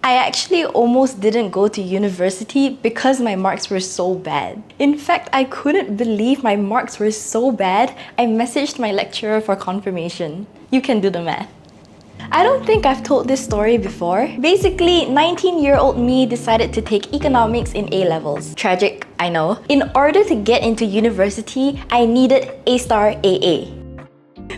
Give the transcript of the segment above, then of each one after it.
I actually almost didn't go to university because my marks were so bad. In fact, I couldn't believe my marks were so bad, I messaged my lecturer for confirmation. You can do the math. I don't think I've told this story before. Basically, 19-year-old me decided to take economics in A-levels. Tragic, I know. In order to get into university, I needed A-star AA.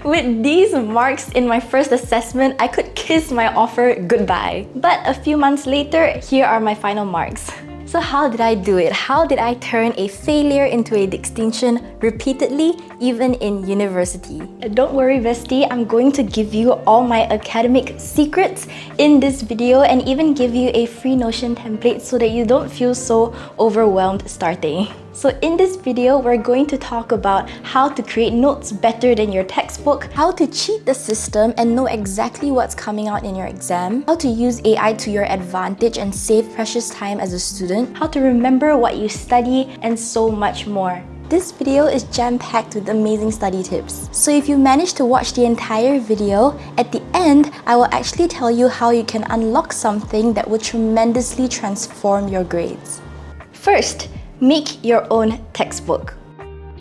With these marks in my first assessment, I could kiss my offer goodbye. But a few months later, here are my final marks. So how did I do it? How did I turn a failure into a distinction repeatedly, even in university? Don't worry, bestie, I'm going to give you all my academic secrets in this video and even give you a free Notion template so that you don't feel so overwhelmed starting. So in this video, we're going to talk about how to create notes better than your textbook, how to cheat the system and know exactly what's coming out in your exam, how to use AI to your advantage and save precious time as a student, how to remember what you study, and so much more. This video is jam-packed with amazing study tips. So if you manage to watch the entire video, at the end, I will actually tell you how you can unlock something that will tremendously transform your grades. First, make your own textbook.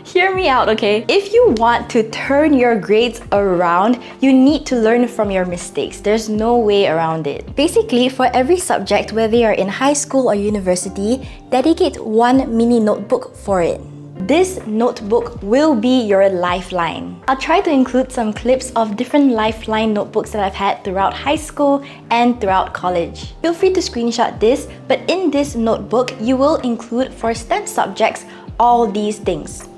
Hear me out, okay? If you want to turn your grades around, you need to learn from your mistakes. There's no way around it. Basically, for every subject, whether you're in high school or university, dedicate one mini notebook for it. This notebook will be your lifeline. I'll try to include some clips of different lifeline notebooks that I've had throughout high school and throughout college. Feel free to screenshot this, but in this notebook, you will include for STEM subjects all these things.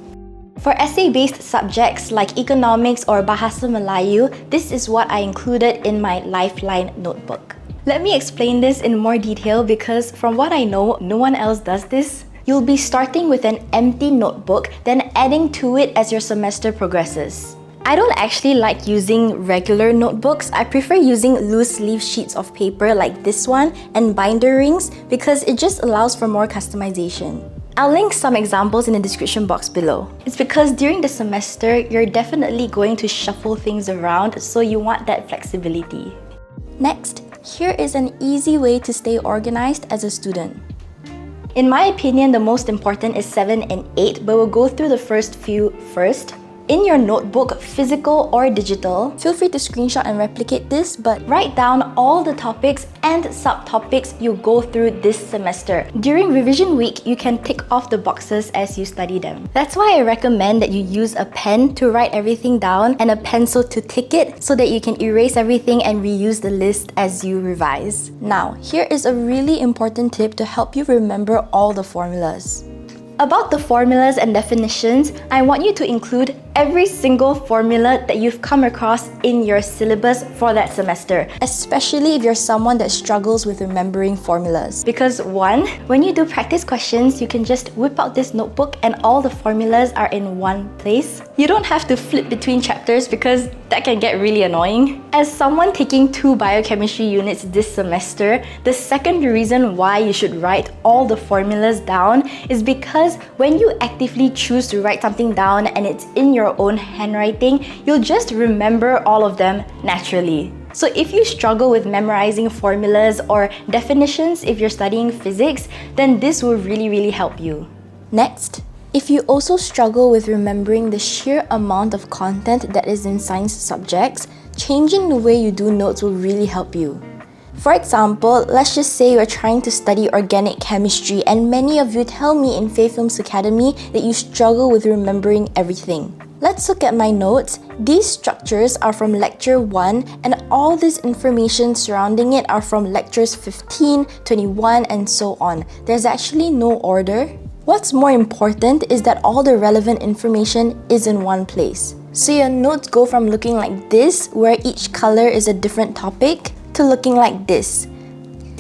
For essay-based subjects like economics or Bahasa Melayu, this is what I included in my lifeline notebook. Let me explain this in more detail because from what I know, no one else does this. You'll be starting with an empty notebook, then adding to it as your semester progresses. I don't actually like using regular notebooks. I prefer using loose leaf sheets of paper like this one and binder rings because it just allows for more customization. I'll link some examples in the description box below. It's because during the semester, you're definitely going to shuffle things around, so you want that flexibility. Next, here is an easy way to stay organized as a student. In my opinion, the most important is 7 and 8, but we'll go through the first few first. In your notebook, physical or digital, feel free to screenshot and replicate this, but write down all the topics and subtopics you go through this semester. During revision week, you can tick off the boxes as you study them. That's why I recommend that you use a pen to write everything down and a pencil to tick it so that you can erase everything and reuse the list as you revise. Now, here is a really important tip to help you remember all the formulas. About the formulas and definitions, I want you to include every single formula that you've come across in your syllabus for that semester, especially if you're someone that struggles with remembering formulas. Because one, when you do practice questions, you can just whip out this notebook and all the formulas are in one place. You don't have to flip between chapters because that can get really annoying. As someone taking 2 biochemistry units this semester, the second reason why you should write all the formulas down is because when you actively choose to write something down and it's in your own handwriting, you'll just remember all of them naturally. So if you struggle with memorizing formulas or definitions if you're studying physics, then this will really help you. Next, if you also struggle with remembering the sheer amount of content that is in science subjects, changing the way you do notes will really help you. For example, let's just say you're trying to study organic chemistry and many of you tell me in fayefilms Academy that you struggle with remembering everything. Let's look at my notes. These structures are from lecture 1 and all this information surrounding it are from lectures 15, 21 and so on. There's actually no order. What's more important is that all the relevant information is in one place. So your notes go from looking like this, where each color is a different topic, to looking like this.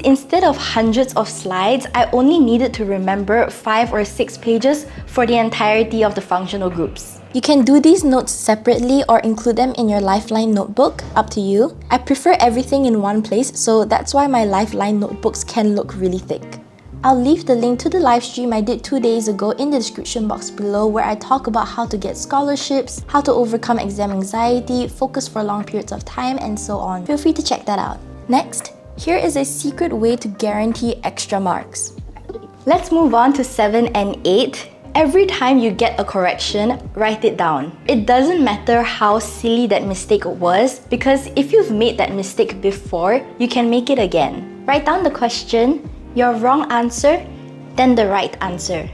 Instead of hundreds of slides, I only needed to remember 5 or 6 pages for the entirety of the functional groups. You can do these notes separately or include them in your Lifeline notebook, up to you. I prefer everything in one place, so that's why my Lifeline notebooks can look really thick. I'll leave the link to the live stream I did 2 days ago in the description box below, where I talk about how to get scholarships, how to overcome exam anxiety, focus for long periods of time, and so on. Feel free to check that out. Next, Here is a secret way to guarantee extra marks. Let's move on to 7 and 8. Every time you get a correction, write it down. It doesn't matter how silly that mistake was, because if you've made that mistake before, you can make it again. Write down the question, your wrong answer, then the right answer.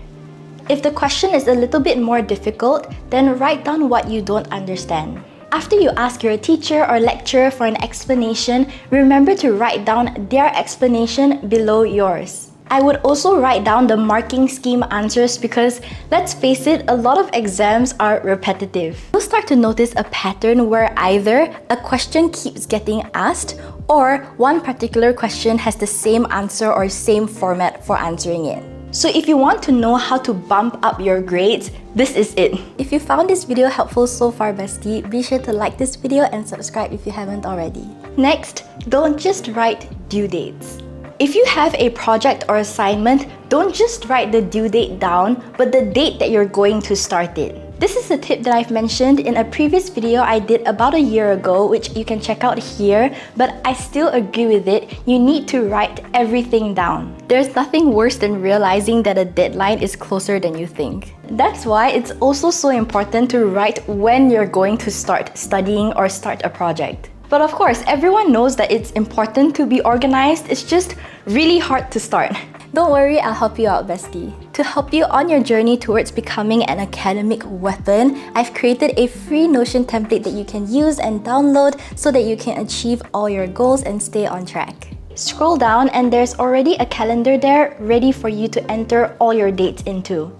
If the question is a little bit more difficult, then write down what you don't understand. After you ask your teacher or lecturer for an explanation, remember to write down their explanation below yours. I would also write down the marking scheme answers because, let's face it, a lot of exams are repetitive. You'll start to notice a pattern where either a question keeps getting asked or one particular question has the same answer or same format for answering it. So if you want to know how to bump up your grades, this is it. If you found this video helpful so far, bestie, be sure to like this video and subscribe if you haven't already. Next, don't just write due dates. If you have a project or assignment, don't just write the due date down, but the date that you're going to start it. This is a tip that I've mentioned in a previous video I did about a year ago, which you can check out here, but I still agree with it. You need to write everything down. There's nothing worse than realizing that a deadline is closer than you think. That's why it's also so important to write when you're going to start studying or start a project. But of course, everyone knows that it's important to be organized. It's just really hard to start. Don't worry, I'll help you out, bestie. To help you on your journey towards becoming an academic weapon, I've created a free Notion template that you can use and download so that you can achieve all your goals and stay on track. Scroll down and there's already a calendar there ready for you to enter all your dates into.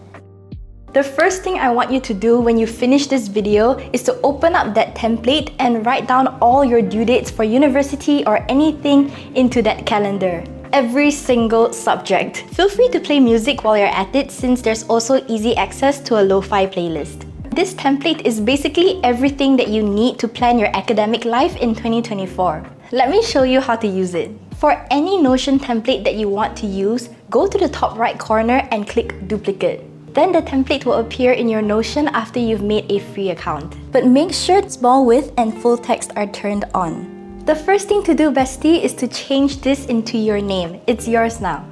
The first thing I want you to do when you finish this video is to open up that template and write down all your due dates for university or anything into that calendar. Every single subject. Feel free to play music while you're at it since there's also easy access to a lo-fi playlist. This template is basically everything that you need to plan your academic life in 2024. Let me show you how to use it. For any Notion template that you want to use, go to the top right corner and click Duplicate. Then the template will appear in your Notion after you've made a free account. But make sure small width and full text are turned on. The first thing to do, bestie, is to change this into your name. It's yours now.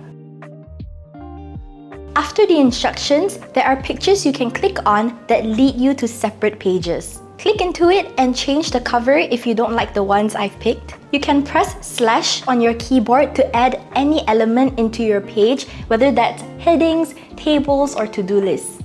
After the instructions, there are pictures you can click on that lead you to separate pages. Click into it and change the cover if you don't like the ones I've picked. You can press / on your keyboard to add any element into your page, whether that's headings, tables, or to-do lists.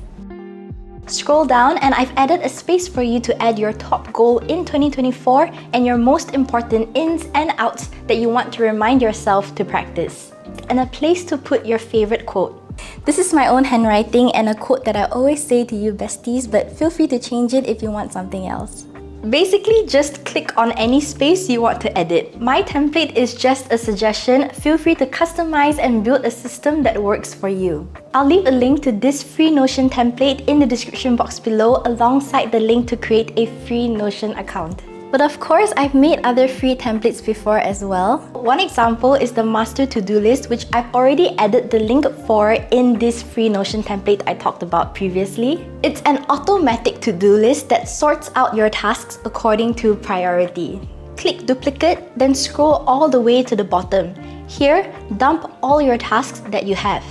Scroll down and I've added a space for you to add your top goal in 2024 and your most important ins and outs that you want to remind yourself to practice. And a place to put your favorite quote. This is my own handwriting and a quote that I always say to you besties, but feel free to change it if you want something else. Basically, just click on any space you want to edit. My template is just a suggestion. Feel free to customize and build a system that works for you. I'll leave a link to this free Notion template in the description box below alongside the link to create a free Notion account. But of course, I've made other free templates before as well. One example is the master to-do list, which I've already added the link for in this free Notion template I talked about previously. It's an automatic to-do list that sorts out your tasks according to priority. Click duplicate, then scroll all the way to the bottom. Here, dump all your tasks that you have.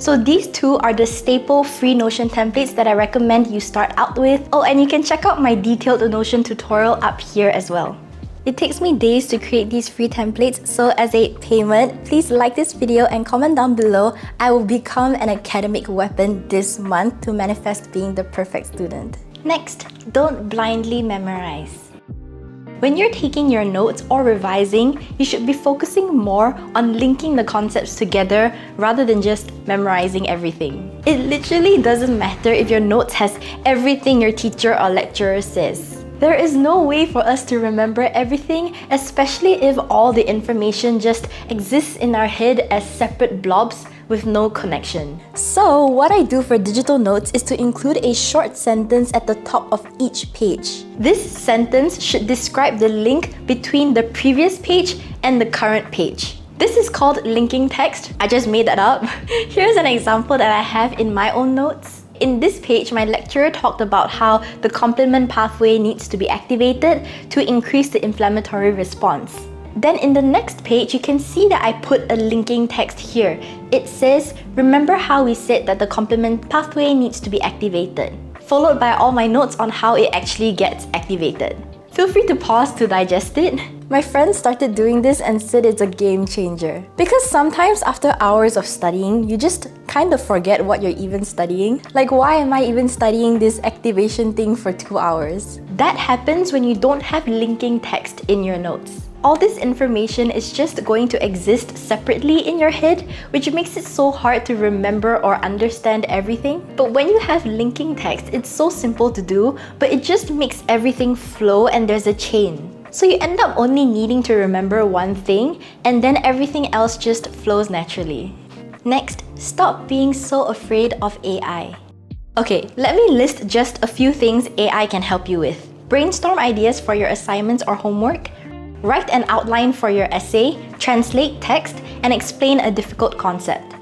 So these two are the staple free Notion templates that I recommend you start out with. Oh, and you can check out my detailed Notion tutorial up here as well. It takes me days to create these free templates, so as a payment, please like this video and comment down below. I will become an academic weapon this month to manifest being the perfect student. Next, don't blindly memorize. When you're taking your notes or revising, you should be focusing more on linking the concepts together rather than just memorizing everything. It literally doesn't matter if your notes has everything your teacher or lecturer says. There is no way for us to remember everything, especially if all the information just exists in our head as separate blobs with no connection. So what I do for digital notes is to include a short sentence at the top of each page. This sentence should describe the link between the previous page and the current page. This is called linking text. I just made that up. Here's an example that I have in my own notes. In this page, my lecturer talked about how the complement pathway needs to be activated to increase the inflammatory response. Then in the next page, you can see that I put a linking text here. It says, remember how we said that the complement pathway needs to be activated, followed by all my notes on how it actually gets activated. Feel free to pause to digest it. My friends started doing this and said it's a game changer. Because sometimes after hours of studying, you just kind of forget what you're even studying. Like, why am I even studying this activation thing for 2 hours? That happens when you don't have linking text in your notes. All this information is just going to exist separately in your head, which makes it so hard to remember or understand everything. But when you have linking text, it's so simple to do, but it just makes everything flow and there's a chain. So you end up only needing to remember one thing, and then everything else just flows naturally. Next, stop being so afraid of AI. Okay, let me list just a few things AI can help you with. Brainstorm ideas for your assignments or homework, write an outline for your essay, translate text, and explain a difficult concept.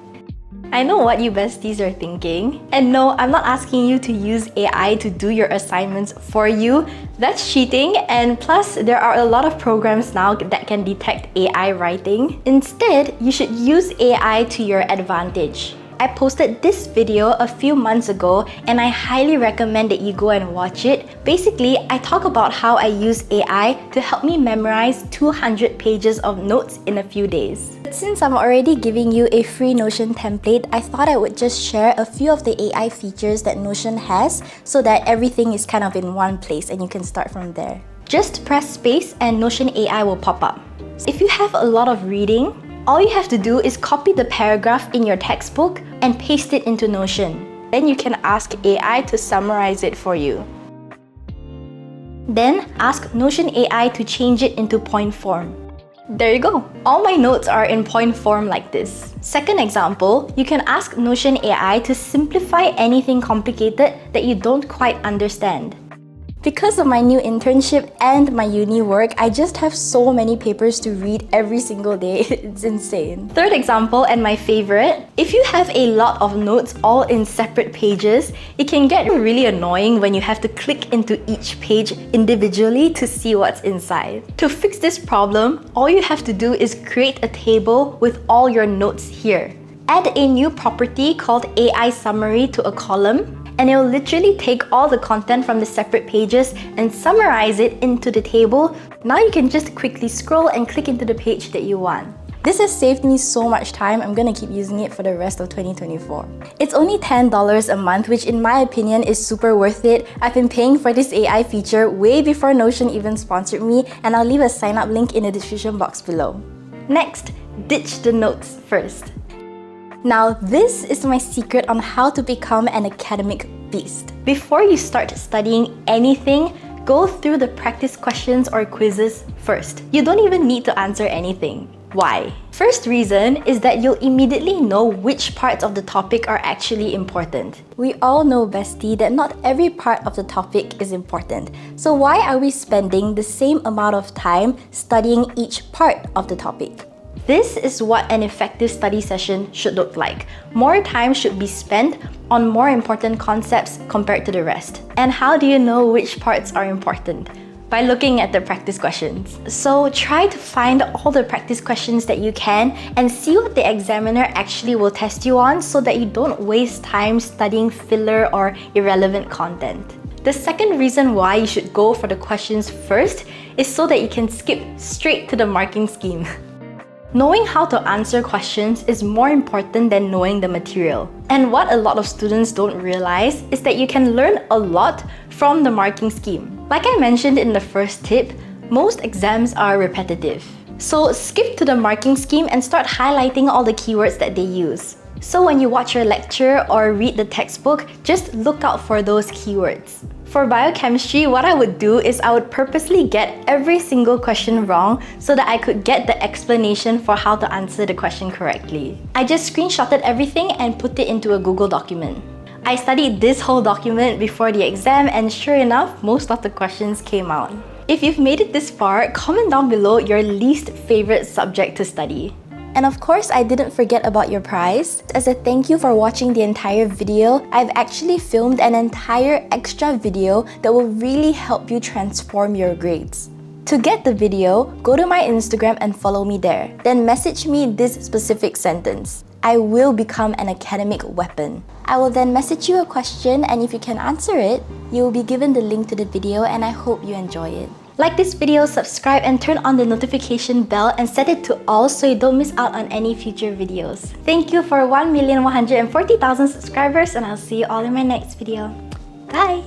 I know what you besties are thinking. And no, I'm not asking you to use AI to do your assignments for you. That's cheating, and plus, there are a lot of programs now that can detect AI writing. Instead, you should use AI to your advantage. I posted this video a few months ago and I highly recommend that you go and watch it. Basically, I talk about how I use AI to help me memorize 200 pages of notes in a few days. But since I'm already giving you a free Notion template, I thought I would just share a few of the AI features that Notion has so that everything is kind of in one place and you can start from there. Just press space and Notion AI will pop up. If you have a lot of reading, all you have to do is copy the paragraph in your textbook and paste it into Notion. Then you can ask AI to summarize it for you. Then ask Notion AI to change it into point form. There you go. All my notes are in point form like this. Second example, you can ask Notion AI to simplify anything complicated that you don't quite understand. Because of my new internship and my uni work, I just have so many papers to read every single day. It's insane. Third example, and my favorite, if you have a lot of notes all in separate pages, it can get really annoying when you have to click into each page individually to see what's inside. To fix this problem, all you have to do is create a table with all your notes here. Add a new property called AI Summary to a column, and it will literally take all the content from the separate pages and summarize it into the table. Now you can just quickly scroll and click into the page that you want. This has saved me so much time. I'm gonna keep using it for the rest of 2024. It's only $10 a month, which in my opinion is super worth it. I've been paying for this AI feature way before Notion even sponsored me, and I'll leave a sign up link in the description box below. Next, ditch the notes first. Now, this is my secret on how to become an academic beast. Before you start studying anything, go through the practice questions or quizzes first. You don't even need to answer anything. Why? First reason is that you'll immediately know which parts of the topic are actually important. We all know, bestie, that not every part of the topic is important. So why are we spending the same amount of time studying each part of the topic? This is what an effective study session should look like. More time should be spent on more important concepts compared to the rest. And how do you know which parts are important? By looking at the practice questions. So try to find all the practice questions that you can and see what the examiner actually will test you on so that you don't waste time studying filler or irrelevant content. The second reason why you should go for the questions first is so that you can skip straight to the marking scheme. Knowing how to answer questions is more important than knowing the material. And what a lot of students don't realize is that you can learn a lot from the marking scheme. Like I mentioned in the first tip, most exams are repetitive. So skip to the marking scheme and start highlighting all the keywords that they use. So when you watch your lecture or read the textbook, just look out for those keywords. For biochemistry, what I would do is I would purposely get every single question wrong so that I could get the explanation for how to answer the question correctly. I just screenshotted everything and put it into a Google document. I studied this whole document before the exam, and sure enough, most of the questions came out. If you've made it this far, comment down below your least favorite subject to study. And of course, I didn't forget about your prize. As a thank you for watching the entire video, I've actually filmed an entire extra video that will really help you transform your grades. To get the video, go to my Instagram and follow me there. Then message me this specific sentence: I will become an academic weapon. I will then message you a question, and if you can answer it, you will be given the link to the video, and I hope you enjoy it. Like this video, subscribe, and turn on the notification bell and set it to all so you don't miss out on any future videos. Thank you for 1,140,000 subscribers, and I'll see you all in my next video. Bye!